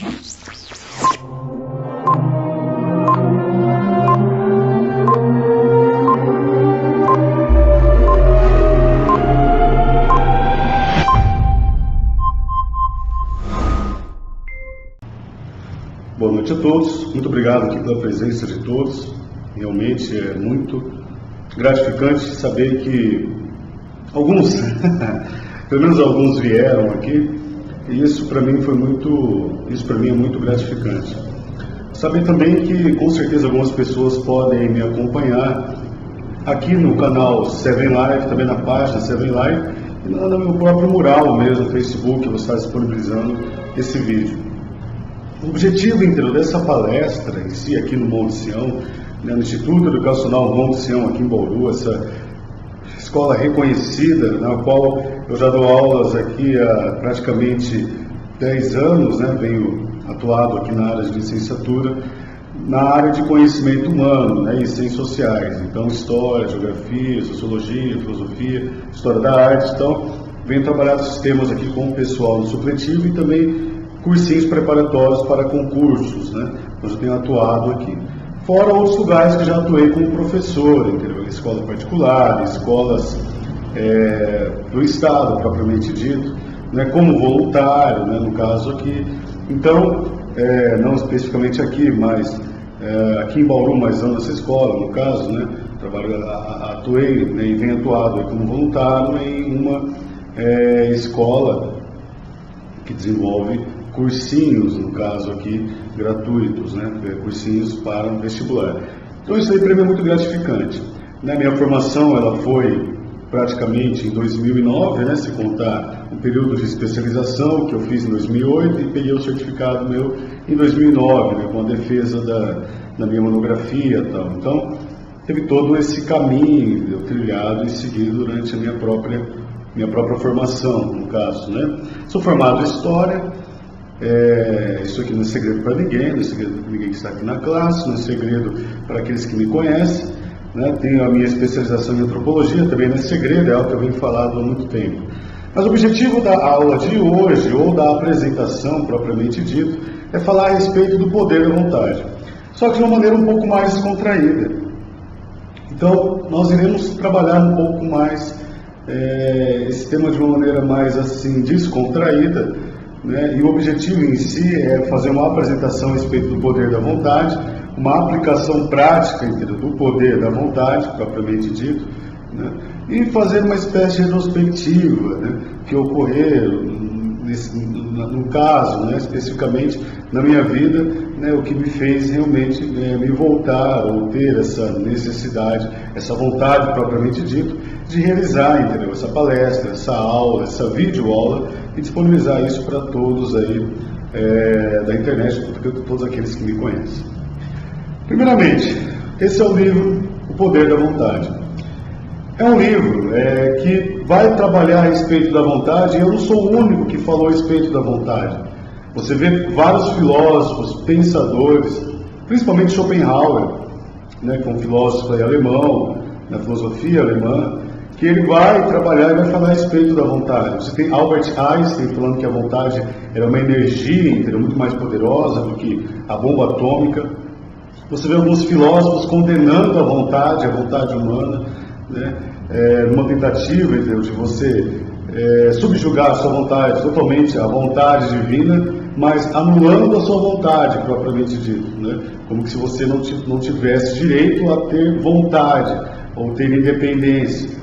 Boa noite a todos, muito obrigado aqui pela presença de todos. Realmente é muito gratificante saber que alguns, pelo menos alguns vieram aqui, e isso para mim é muito gratificante. Saber também que com certeza algumas pessoas podem me acompanhar aqui no canal Seven Live, também na página Seven Live, e no meu próprio mural mesmo no Facebook, eu vou estar disponibilizando esse vídeo. O objetivo inteiro dessa palestra em si, aqui no Monte Sião, no Instituto Educacional Monte Sião, aqui em Bauru, essa escola reconhecida, na qual eu já dou aulas aqui há praticamente 10 anos, venho atuado aqui na área de licenciatura, na área de conhecimento humano e ciências sociais, então história, geografia, sociologia, filosofia, história da arte. Então venho trabalhar esses temas aqui com o pessoal no supletivo e também cursinhos preparatórios para concursos, onde eu tenho atuado aqui. Fora outros lugares que já atuei como professor, entendeu? Escola particular, escolas do Estado, propriamente dito, como voluntário, no caso aqui. Então, não especificamente aqui, mas aqui em Bauru, mas não nessa escola, no caso, atuei e venho atuado como voluntário em uma escola que desenvolve cursinhos, no caso aqui, gratuitos, cursinhos para vestibular. Então isso aí para mim é muito gratificante. Minha formação ela foi praticamente em 2009, se contar um período de especialização que eu fiz em 2008 e peguei o certificado meu em 2009, com a defesa da minha monografia e tal. Então teve todo esse caminho trilhado e seguido durante a minha própria formação, no caso. Sou formado em História. Isso aqui não é segredo para ninguém, não é segredo para ninguém que está aqui na classe, não é segredo para aqueles que me conhecem. Tenho a minha especialização em Antropologia, também não é segredo, é algo que eu venho falando há muito tempo. Mas o objetivo da aula de hoje, ou da apresentação propriamente dito, é falar a respeito do poder da vontade, só que de uma maneira um pouco mais descontraída. Então, nós iremos trabalhar um pouco mais esse tema de uma maneira mais assim descontraída, e o objetivo em si é fazer uma apresentação a respeito do poder da vontade, uma aplicação prática do poder da vontade, propriamente dito, e fazer uma espécie de retrospectiva que ocorreu no caso, especificamente na minha vida, o que me fez realmente me voltar ou ter essa necessidade, essa vontade propriamente dito, de realizar essa palestra, essa aula, essa videoaula e disponibilizar isso para todos aí da internet, todos aqueles que me conhecem. Primeiramente, esse é o livro O Poder da Vontade. É um livro que vai trabalhar a respeito da vontade, e eu não sou o único que falou a respeito da vontade. Você vê vários filósofos, pensadores, principalmente Schopenhauer, que é um filósofo alemão, na filosofia alemã, que ele vai trabalhar e vai falar a respeito da vontade. Você tem Albert Einstein falando que a vontade era uma energia muito mais poderosa do que a bomba atômica. Você vê alguns filósofos condenando a vontade humana, numa tentativa de você subjugar a sua vontade, totalmente a vontade divina, mas anulando a sua vontade, propriamente dito, como se você não tivesse direito a ter vontade, ou ter independência.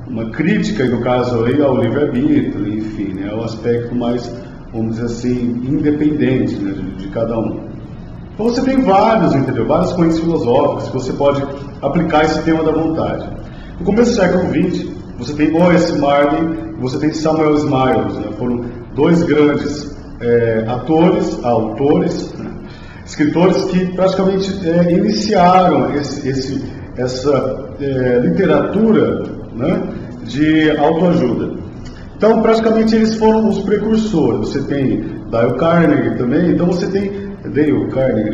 Uma crítica, no caso aí, ao livre-arbítrio, enfim, é o aspecto mais, vamos dizer assim, independente de cada um. Então você tem várias correntes filosóficas que você pode aplicar esse tema da vontade. No começo do século XX, você tem O.S. Marley e você tem Samuel Smiles, foram dois grandes autores, escritores que praticamente iniciaram essa literatura de autoajuda. Então, praticamente eles foram os precursores. Você tem Dale Carnegie também, então você tem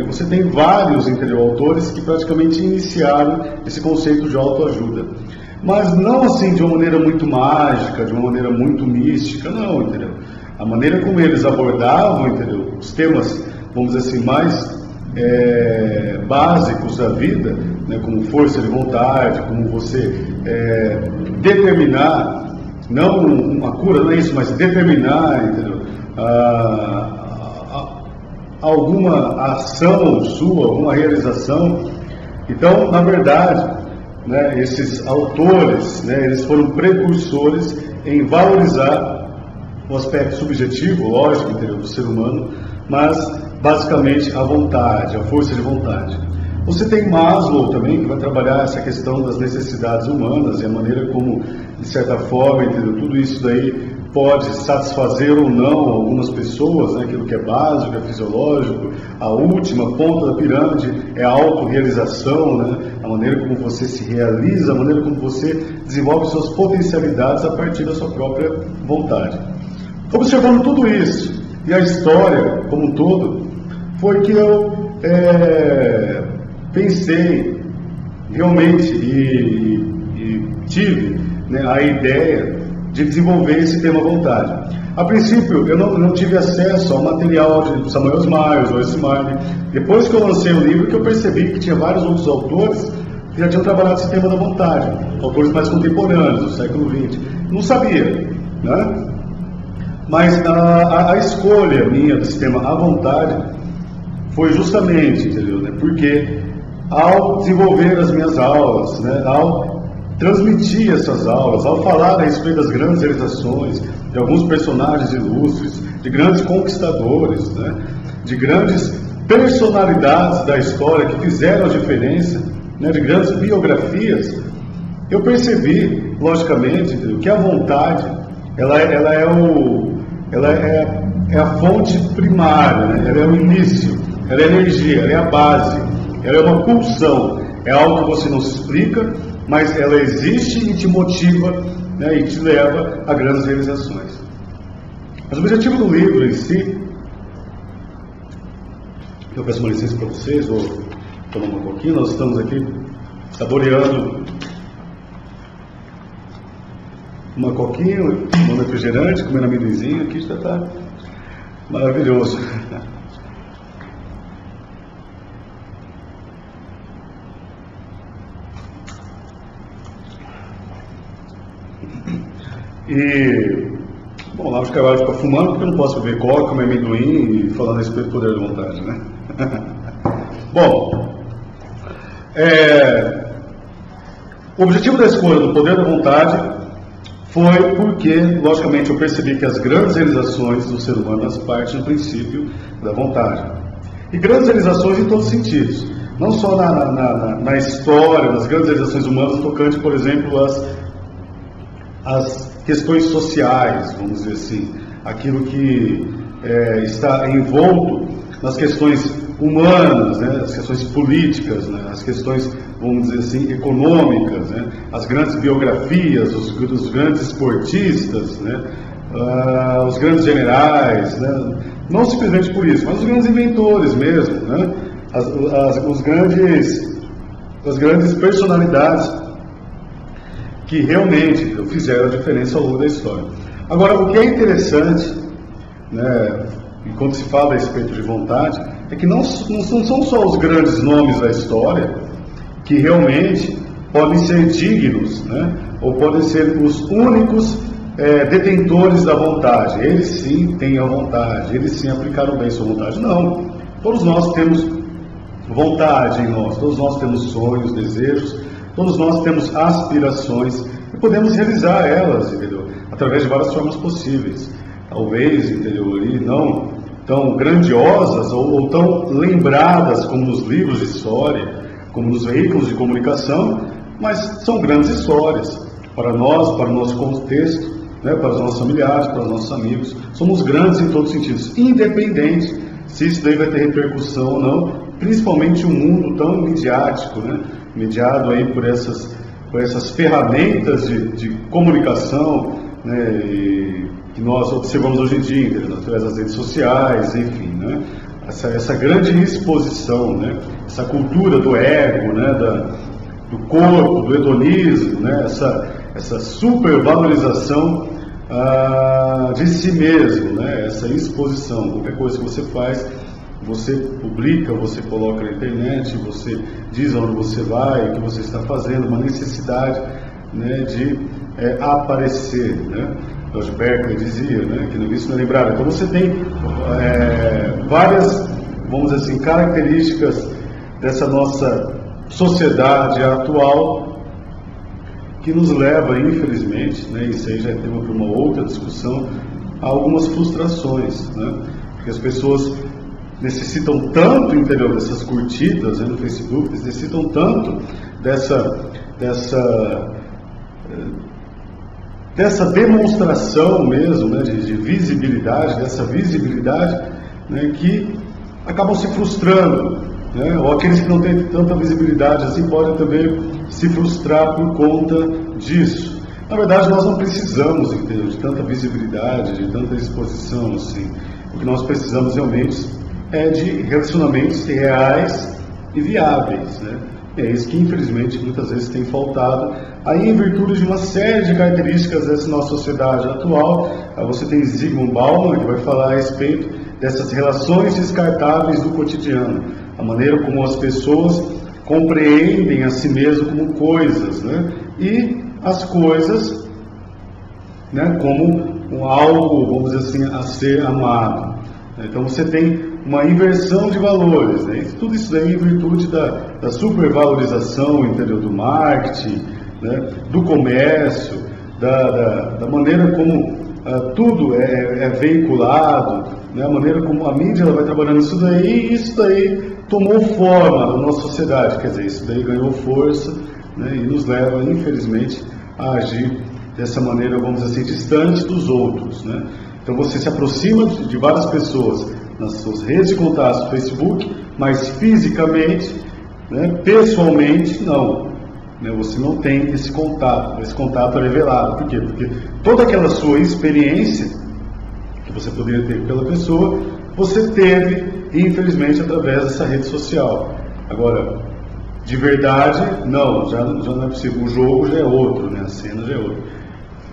você tem vários autores que praticamente iniciaram esse conceito de autoajuda. Mas não assim de uma maneira muito mágica, de uma maneira muito mística, não, entendeu? a maneira como eles abordavam, entendeu? Os temas, vamos dizer assim, mais básicos da vida, né? Como força de vontade, como você determinar, não uma cura, não é isso, mas determinar, entendeu? Alguma ação sua, alguma realização. Então, na verdade, né, esses autores, né, eles foram precursores em valorizar o aspecto subjetivo, lógico, entendeu, do ser humano, mas basicamente a vontade, a força de vontade. Você tem Maslow também, que vai trabalhar essa questão das necessidades humanas e a maneira como, de certa forma, entendeu, tudo isso daí pode satisfazer ou não algumas pessoas, né, aquilo que é básico, é fisiológico. A última ponta da pirâmide é a autorrealização, né, a maneira como você se realiza, a maneira como você desenvolve suas potencialidades a partir da sua própria vontade. Observando tudo isso, e a história como um todo, foi que eu pensei realmente e tive, né, a ideia de desenvolver esse tema vontade. A princípio, eu não tive acesso ao material de Samuel Smiles, Joyce Meyer. Depois que eu lancei o livro, que eu percebi que tinha vários outros autores que já tinham trabalhado esse tema da vontade, autores mais contemporâneos, do século XX. Não sabia, né? Mas a escolha minha desse tema, a vontade, foi justamente, entendeu, né? Porque ao desenvolver as minhas aulas, né, ao transmitir essas aulas, ao falar a respeito das grandes realizações, de alguns personagens ilustres, de grandes conquistadores, né, de grandes personalidades da história que fizeram a diferença, né, de grandes biografias, eu percebi, logicamente, entendeu, que a vontade, ela é a fonte primária, né, ela é o início, ela é a energia, ela é a base, ela é uma pulsão, é algo que você não se explica, mas ela existe e te motiva, né, e te leva a grandes realizações. Mas o objetivo do livro em si, eu peço uma licença para vocês, vou tomar um pouquinho, nós estamos aqui saboreando uma coquinha, um refrigerante, comendo amendoinzinho, aqui já está maravilhoso. E, bom, lá os Carvalho fica fumando, porque eu não posso beber coca, comer amendoim e falar a respeito do poder da vontade, né? Bom, o objetivo da escolha do poder da vontade foi porque, logicamente, eu percebi que as grandes realizações do ser humano partem do princípio da vontade. E grandes realizações em todos os sentidos. Não só na história, nas grandes realizações humanas, tocante, por exemplo, as questões sociais, vamos dizer assim, aquilo que está envolto nas questões humanas, né, as questões políticas, né, as questões, vamos dizer assim, econômicas, né, as grandes biografias, os grandes esportistas, né, os grandes generais, né, não simplesmente por isso, mas os grandes inventores mesmo, né, as grandes personalidades que realmente fizeram a diferença ao longo da história. Agora, o que é interessante, né, enquanto se fala a respeito de vontade, é que não são só os grandes nomes da história que realmente podem ser dignos, né, ou podem ser os únicos detentores da vontade. Eles sim têm a vontade, eles sim aplicaram bem sua vontade. Não, todos nós temos vontade em nós, todos nós temos sonhos, desejos, todos nós temos aspirações e podemos realizar elas, entendeu? Através de várias formas possíveis. Talvez, entendeu, ali não tão grandiosas ou tão lembradas como nos livros de história, como nos veículos de comunicação, mas são grandes histórias para nós, para o nosso contexto, né, para os nossos familiares, para os nossos amigos. Somos grandes em todos os sentidos, independente se isso daí vai ter repercussão ou não, principalmente um mundo tão midiático, né, mediado aí por essas ferramentas de comunicação, né, que nós observamos hoje em dia, através das redes sociais, enfim, né, essa grande exposição, né, essa cultura do ego, né, do corpo, do hedonismo, né, essa supervalorização de si mesmo, né? Essa exposição. Qualquer coisa que você faz, você publica, você coloca na internet, você diz onde você vai, o que você está fazendo, uma necessidade, né, de aparecer, né? George Berkeley dizia, né, que no início não lembrava. Então você tem várias, vamos dizer assim, características dessa nossa sociedade atual que nos leva, infelizmente, né, isso aí já é tema para uma outra discussão, a algumas frustrações, né? Porque as pessoas necessitam tanto, entendeu, dessas curtidas, né, no Facebook, necessitam tanto dessa demonstração mesmo, né, de visibilidade, dessa visibilidade, né, que acabam se frustrando, né, ou aqueles que não têm tanta visibilidade assim podem também se frustrar por conta disso. Na verdade, nós não precisamos, entendeu, de tanta visibilidade, de tanta exposição assim. O que nós precisamos realmente é de relacionamentos reais e viáveis, né? E é isso que, infelizmente, muitas vezes tem faltado. Aí, em virtude de uma série de características dessa nossa sociedade atual, você tem Zygmunt Bauman, que vai falar a respeito dessas relações descartáveis do cotidiano, a maneira como as pessoas compreendem a si mesmo como coisas, né? E as coisas, né, como algo, vamos dizer assim, a ser amado. Então você tem uma inversão de valores, né? Tudo isso daí em virtude da supervalorização, entendeu, do marketing, né, do comércio, da maneira como tudo é veiculado, né, a maneira como a mídia ela vai trabalhando isso daí, e isso daí tomou forma na nossa sociedade, quer dizer, isso daí ganhou força, né, e nos leva, infelizmente, a agir dessa maneira, vamos dizer assim, distante dos outros, né? Então você se aproxima de várias pessoas nas suas redes de contatos no Facebook, mas fisicamente, né, pessoalmente, não. Né, você não tem esse contato é revelado. Por quê? Porque toda aquela sua experiência que você poderia ter pela pessoa, você teve, infelizmente, através dessa rede social. Agora, de verdade, não, já não é possível. O jogo já é outro, né, a cena já é outra.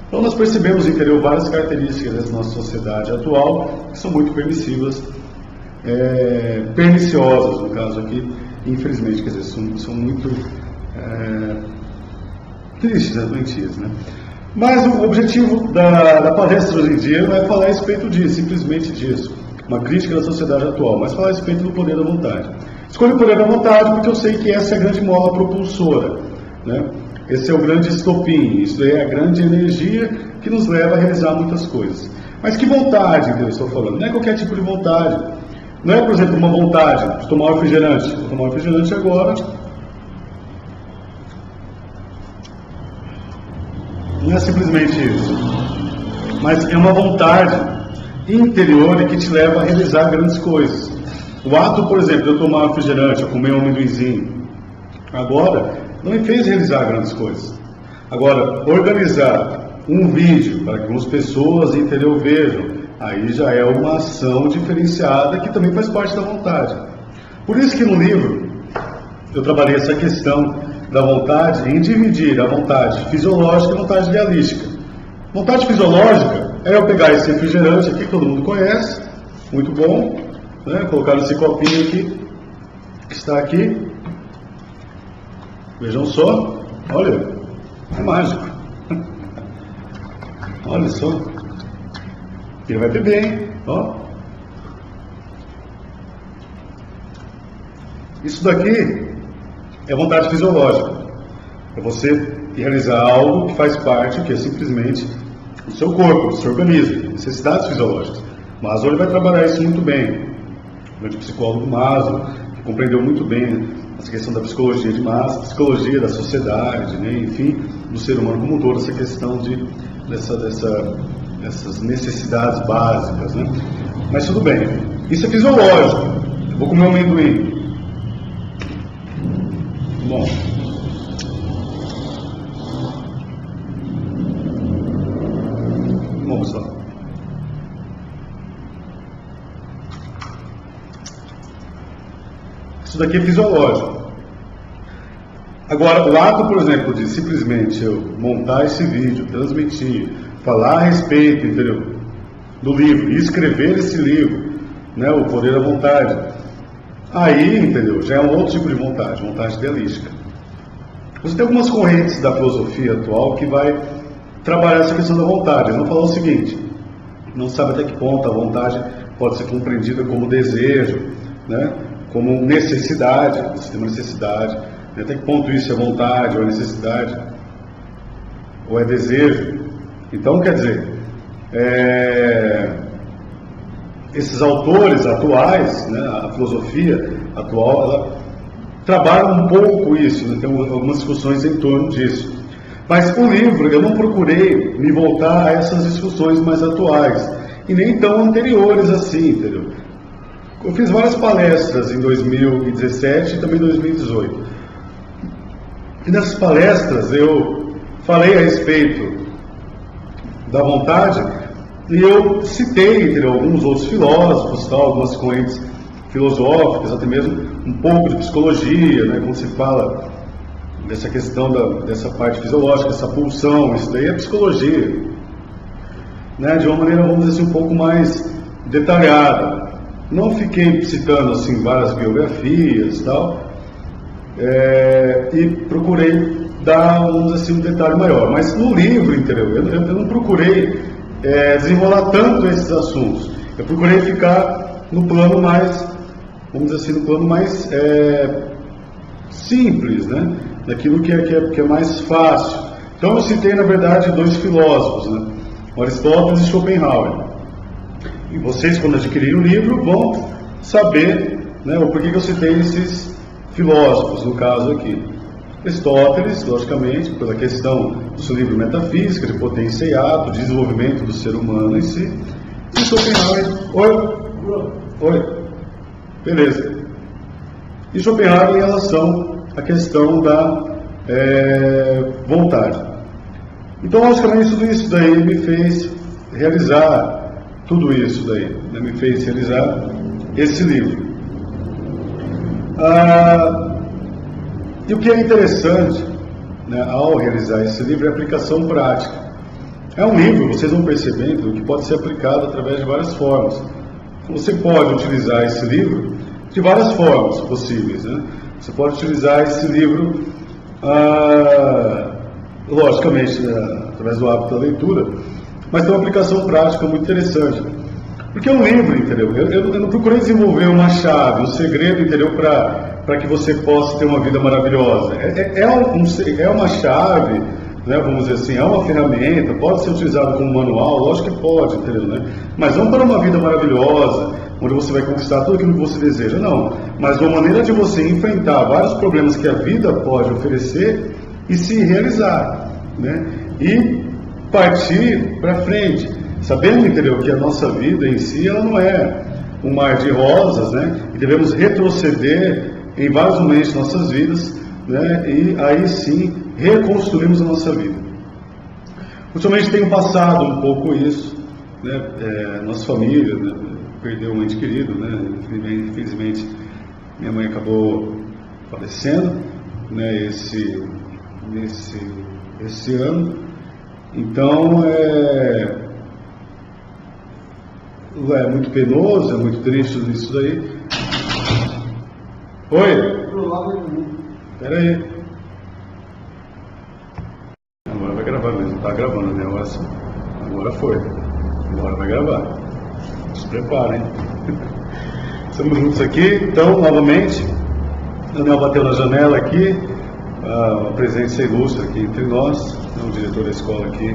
Então nós percebemos, entendeu, várias características dessa nossa sociedade atual que são muito permissivas, perniciosas no caso aqui, infelizmente, quer dizer, são muito tristes, né, doentias, né? Mas o objetivo da palestra hoje em dia não é falar a respeito disso, simplesmente disso, uma crítica da sociedade atual, mas falar a respeito do poder da vontade. Escolho o poder da vontade porque eu sei que essa é a grande mola propulsora, né? Esse é o grande estopim, isso é a grande energia que nos leva a realizar muitas coisas. Mas que vontade que eu estou falando? Não é qualquer tipo de vontade. Não é, por exemplo, uma vontade de tomar um refrigerante. Vou tomar um refrigerante agora. Não é simplesmente isso. Mas é uma vontade interior e que te leva a realizar grandes coisas. O ato, por exemplo, de eu tomar um refrigerante, eu comer um amendoinzinho, agora não me fez realizar grandes coisas. Agora, organizar um vídeo para que algumas pessoas, entendeu, vejam, aí já é uma ação diferenciada que também faz parte da vontade. Por isso que no livro eu trabalhei essa questão da vontade em dividir a vontade fisiológica e a vontade realística. Vontade fisiológica é eu pegar esse refrigerante aqui, que todo mundo conhece, muito bom, né, colocar nesse copinho aqui, que está aqui. Vejam só, olha, é mágico. Olha só. Ele vai beber, hein? Ó. Isso daqui é vontade fisiológica. É você realizar algo que faz parte, que é simplesmente do seu corpo, do seu organismo, necessidades fisiológicas. Maslow ele vai trabalhar isso muito bem. O grande psicólogo Maslow, que compreendeu muito bem essa questão da psicologia de massa, psicologia da sociedade, né, enfim, do ser humano como um todo, essa questão dessas necessidades básicas, né? Mas tudo bem, isso é fisiológico. Eu vou comer um amendoim. Bom. Bom, pessoal. Isso daqui é fisiológico. Agora, o ato, por exemplo, de simplesmente eu montar esse vídeo, transmitir, falar a respeito, entendeu, do livro, e escrever esse livro, né, O Poder da Vontade, aí, entendeu, já é um outro tipo de vontade idealística. Você tem algumas correntes da filosofia atual que vai trabalhar essa questão da vontade. Eles vão falar o seguinte: não sabe até que ponto a vontade pode ser compreendida como desejo, né, como necessidade, você tem uma necessidade, né, até que ponto isso é vontade ou é necessidade, ou é desejo. Então, quer dizer, esses autores atuais, né, a filosofia atual, ela trabalha um pouco isso, né, tem algumas discussões em torno disso. Mas o livro, eu não procurei me voltar a essas discussões mais atuais, e nem tão anteriores assim, entendeu? Eu fiz várias palestras em 2017 e também em 2018. E nessas palestras eu falei a respeito da vontade, e eu citei, entendeu, alguns outros filósofos, tal, algumas correntes filosóficas, até mesmo um pouco de psicologia, né, quando se fala dessa questão dessa parte fisiológica, essa pulsão, isso daí é psicologia, né, de uma maneira, vamos dizer assim, um pouco mais detalhada. Não fiquei citando assim várias biografias e tal, e procurei dar, vamos dizer assim, um detalhe maior. Mas no livro, entendeu, eu não procurei desenrolar tanto esses assuntos. Eu procurei ficar no plano mais, vamos dizer assim, no plano mais simples, né, daquilo que é mais fácil. Então eu citei, na verdade, dois filósofos, né, Aristóteles e Schopenhauer. E vocês, quando adquirirem o livro, vão saber, né, o porquê que eu citei esses filósofos, no caso aqui. Aristóteles, logicamente, pela questão do seu livro Metafísica, de potência e ato, desenvolvimento do ser humano em si. E Schopenhauer... Oi? Beleza. E Schopenhauer em relação à questão da vontade. Então, logicamente, tudo isso daí me fez realizar tudo isso daí, né, me fez realizar esse livro. E o que é interessante, né, ao realizar esse livro é a aplicação prática. É um livro, vocês vão percebendo, que pode ser aplicado através de várias formas. Você pode utilizar esse livro de várias formas possíveis, né? Você pode utilizar esse livro, logicamente, né, através do hábito da leitura, mas tem uma aplicação prática muito interessante. Porque é um livro, entendeu? Eu não procurei desenvolver uma chave, um segredo, entendeu? Para que você possa ter uma vida maravilhosa. É uma chave, né? Vamos dizer assim, é uma ferramenta, pode ser utilizado como manual, lógico que pode, entendeu? Né? Mas não para uma vida maravilhosa, onde você vai conquistar tudo aquilo que você deseja, não. Mas uma maneira de você enfrentar vários problemas que a vida pode oferecer e se realizar, né? E partir para frente, sabendo, entendeu, que a nossa vida em si, ela não é um mar de rosas, né? E devemos retroceder em vários momentos de nossas vidas, né? E aí sim reconstruirmos a nossa vida. Ultimamente tenho passado um pouco isso, né? Nossa família, né, perdeu um ente querido, né? Infelizmente minha mãe acabou falecendo, né? Esse ano. Então é muito penoso, é muito triste tudo isso daí. Oi? Espera aí. Agora vai gravar mesmo, tá gravando, né? Agora foi. Agora vai gravar. Se preparem. Estamos juntos aqui, então, novamente. Daniel bateu na janela aqui. A presença ilustre aqui entre nós, né, o diretor da escola aqui,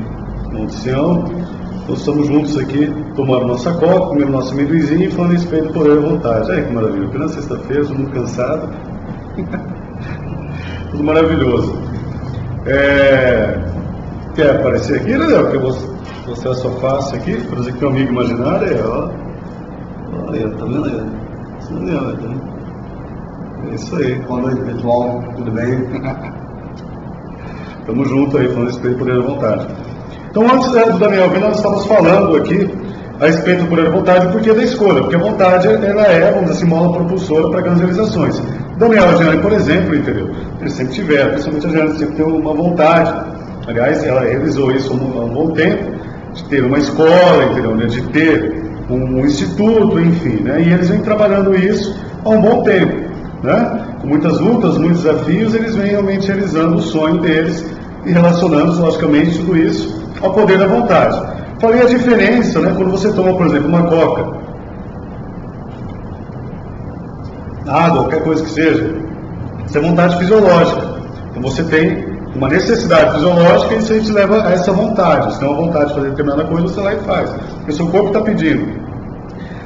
Monte Sião. Nós estamos juntos aqui, tomando nossa coca, comendo nosso amendoizinho e falando a respeito do poder da vontade. Olha que maravilha, apenas sexta-feira, todo mundo cansado. Tudo maravilhoso. Quer aparecer aqui, né? Porque você é a sua face aqui, por exemplo, que é um amigo imaginário, ó. Olha, tá vendo aí? Isso não é, tá vendo? É isso aí. Boa noite, pessoal. Tudo bem? Estamos juntos aí, falando a respeito do poder da vontade. Então, antes do Daniel vir, nós estamos falando aqui a respeito do poder da vontade, porque da escolha, porque a vontade, ela é, vamos dizer assim, mola propulsora para grandes realizações. Daniel e a Jeane, por exemplo, entendeu? Eles sempre tiveram, principalmente a Jeane sempre teve uma vontade. Aliás, ela realizou isso há um bom tempo, de ter uma escola, entendeu? Né? De ter um instituto, enfim, né? E eles vêm trabalhando isso há um bom tempo, né? Com muitas lutas, muitos desafios, eles vêm realmente realizando o sonho deles e relacionando, logicamente, tudo isso ao poder da vontade. Falei a diferença, né? Quando você toma, por exemplo, uma coca, água, qualquer coisa que seja, isso é vontade fisiológica. Então você tem uma necessidade fisiológica e isso aí te leva a essa vontade. Se tem uma vontade de fazer determinada coisa, você vai lá e faz. Porque o seu corpo está pedindo.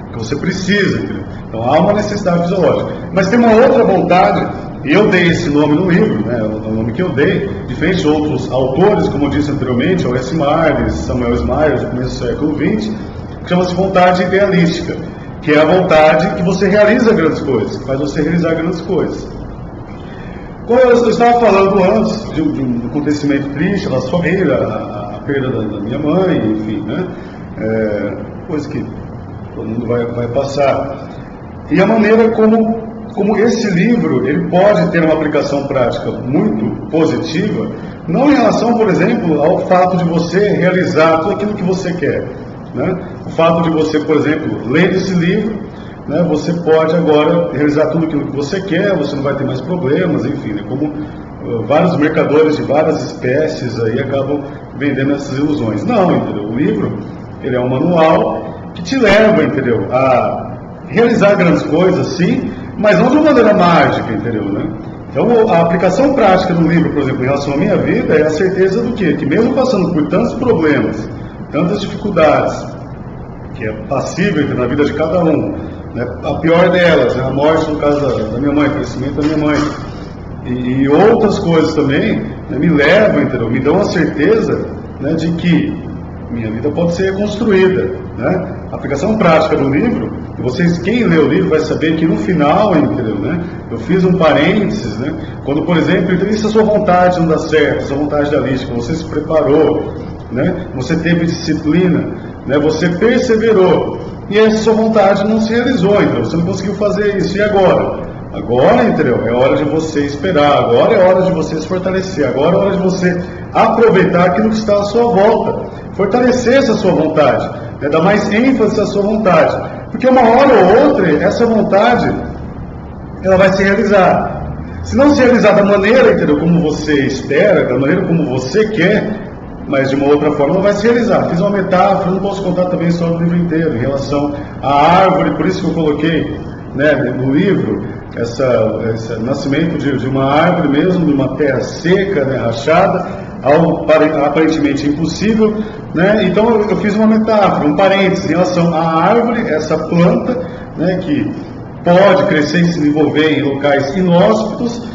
Porque você precisa, entendeu? Então há uma necessidade fisiológica. Mas tem uma outra vontade, e eu dei esse nome no livro, né? O nome que eu dei, diferente de outros autores, como eu disse anteriormente, o S. Marlis, Samuel Smiles, no começo do século XX, que chama-se vontade idealística, que é a vontade que você realiza grandes coisas, que faz você realizar grandes coisas. Como eu estava falando antes de um acontecimento triste da nossa família, a perda da minha mãe, enfim, né? Coisa que todo mundo vai passar. E a maneira como esse livro ele pode ter uma aplicação prática muito positiva, não em relação, por exemplo, ao fato de você realizar tudo aquilo que você quer, né? O fato de você, por exemplo, ler esse livro, né, você pode agora realizar tudo aquilo que você quer, você não vai ter mais problemas, enfim, né, como vários mercadores de várias espécies aí acabam vendendo essas ilusões. Não, entendeu? O livro, ele é um manual que te leva, entendeu, a realizar grandes coisas, sim, mas não de uma maneira mágica, entendeu, né? Então, a aplicação prática do livro, por exemplo, em relação à minha vida, é a certeza do quê? Que mesmo passando por tantos problemas, tantas dificuldades, que é passível na vida de cada um, né? A pior delas, né? A morte, no caso da minha mãe, o falecimento da minha mãe, e outras coisas também, né? Me levam, entendeu? Me dão a certeza, né, de que minha vida pode ser reconstruída, né? A aplicação prática do livro, e vocês, quem lê o livro vai saber que no final, entendeu, né? Eu fiz um parênteses, né? Quando, por exemplo, se a sua vontade não dá certo, a sua vontade idealística, você se preparou, né? Você teve disciplina, né? Você perseverou, e essa sua vontade não se realizou, então você não conseguiu fazer isso, e agora? Agora, entendeu? É hora de você esperar, agora é hora de você se fortalecer, agora é hora de você aproveitar aquilo que está à sua volta, fortalecer essa sua vontade, né? Dar mais ênfase à sua vontade, porque uma hora ou outra, essa vontade, ela vai se realizar. Se não se realizar da maneira, entendeu, como você espera, da maneira como você quer, mas de uma outra forma não vai se realizar. Fiz uma metáfora, não posso contar também a história do livro inteiro, em relação à árvore, por isso que eu coloquei, né, no livro, esse nascimento de uma árvore mesmo, de uma terra seca, né, rachada, algo aparentemente impossível, né? Então eu fiz uma metáfora, um parênteses, em relação à árvore, essa planta, né, que pode crescer e se desenvolver em locais inóspitos,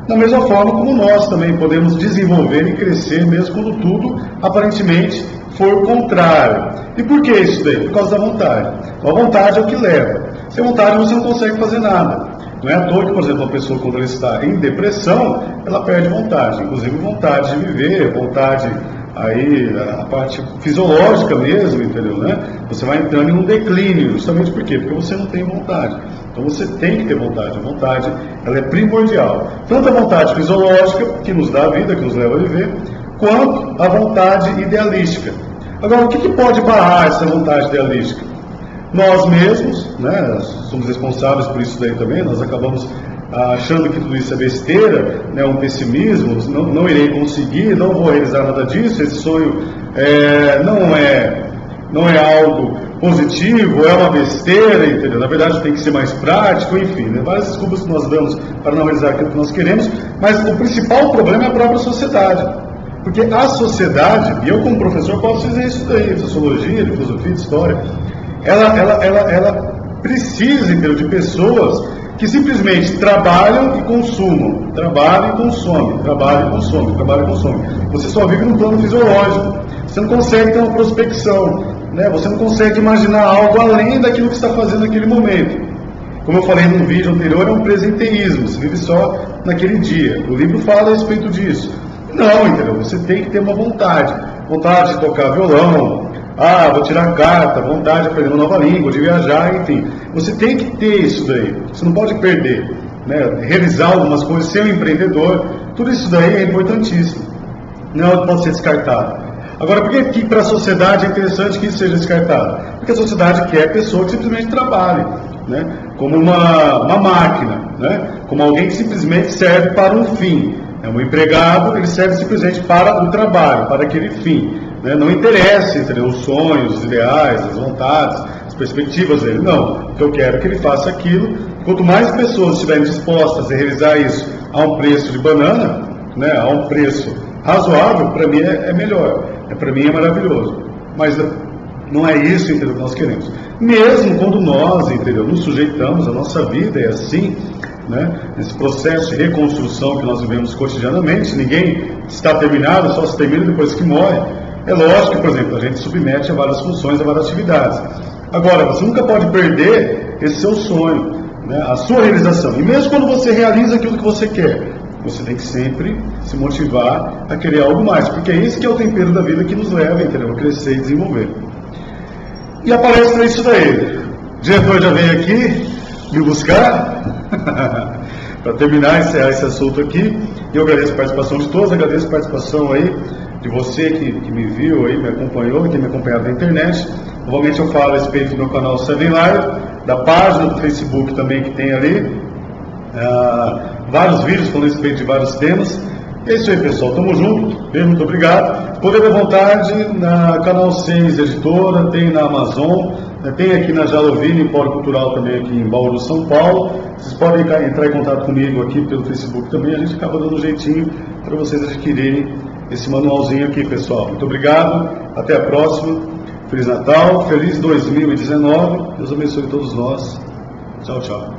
da mesma forma como nós também podemos desenvolver e crescer, mesmo quando tudo aparentemente for contrário. E por que isso daí? Por causa da vontade. A vontade é o que leva. Sem vontade você não consegue fazer nada. Não é à toa que, por exemplo, uma pessoa, quando ela está em depressão, ela perde vontade, inclusive vontade de viver, vontade, aí, a parte fisiológica mesmo, entendeu, né? Você vai entrando em um declínio, justamente por quê? Porque você não tem vontade. Então você tem que ter vontade. A vontade, ela é primordial. Tanto a vontade fisiológica, que nos dá a vida, que nos leva a viver, quanto a vontade idealística. Agora, o que pode barrar essa vontade idealística? Nós mesmos, né, somos responsáveis por isso daí também, nós acabamos achando que tudo isso é besteira, né, um pessimismo, não irei conseguir, não vou realizar nada disso, esse sonho não é algo positivo, é uma besteira, entendeu? Na verdade tem que ser mais prático, enfim, né, várias desculpas que nós damos para não realizar aquilo que nós queremos, mas o principal problema é a própria sociedade. Porque a sociedade, e eu como professor posso dizer isso daí, de sociologia, de filosofia, de história, ela precisa, entendeu, de pessoas que simplesmente trabalham e consumam, trabalham e consomem, trabalham e consomem, trabalham e consomem. Você só vive no plano fisiológico, você não consegue ter uma prospecção, né? Você não consegue imaginar algo além daquilo que está fazendo naquele momento. Como eu falei no vídeo anterior, é um presenteísmo, você vive só naquele dia. O livro fala a respeito disso. Não, entendeu? Você tem que ter uma vontade de tocar violão, vou tirar carta, vontade de aprender uma nova língua, de viajar, enfim. Você tem que ter isso daí, você não pode perder, né? Realizar algumas coisas, ser um empreendedor, tudo isso daí é importantíssimo, não pode ser descartado. Agora, por que para a sociedade é interessante que isso seja descartado? Porque a sociedade quer pessoa que simplesmente trabalhe, né? Como uma máquina, né? Como alguém que simplesmente serve para um fim. É um empregado, ele serve simplesmente para o trabalho, para aquele fim, né? Não interessa, entendeu? Os sonhos, os ideais, as vontades, as perspectivas dele. Não, o que eu quero é que ele faça aquilo. Quanto mais pessoas estiverem dispostas a realizar isso a um preço de banana, né? A um preço razoável, para mim é melhor. Para mim é maravilhoso. Mas não é isso, entendeu, que nós queremos. Mesmo quando nós, entendeu, nos sujeitamos, a nossa vida é assim, né? Esse processo de reconstrução que nós vivemos cotidianamente, ninguém está terminado, só se termina depois que morre. É lógico que, por exemplo, a gente submete a várias funções, a várias atividades. Agora, você nunca pode perder esse seu sonho, né? A sua realização. E mesmo quando você realiza aquilo que você quer, você tem que sempre se motivar a querer algo mais, porque é esse que é o tempero da vida que nos leva, entendeu, a crescer e desenvolver. E a palestra é isso daí. O diretor já veio aqui me buscar para terminar, encerrar esse assunto aqui. E eu agradeço a participação de todos, agradeço a participação aí de você que me viu aí, me acompanhou, que tem me acompanhado na internet. Novamente eu falo a respeito do meu canal Seven Live, da página do Facebook também que tem ali, vários vídeos falando a respeito de vários temas. É isso aí, pessoal, tamo junto, bem, muito obrigado. Podem à vontade na Canal 6 Editora, tem na Amazon, tem aqui na Jalovine, Empório Cultural também aqui em Bauru, São Paulo. Vocês podem entrar em contato comigo aqui pelo Facebook também, a gente acaba dando um jeitinho para vocês adquirirem esse manualzinho aqui, pessoal. Muito obrigado, até a próxima, Feliz Natal, feliz 2019, Deus abençoe todos nós, tchau, tchau.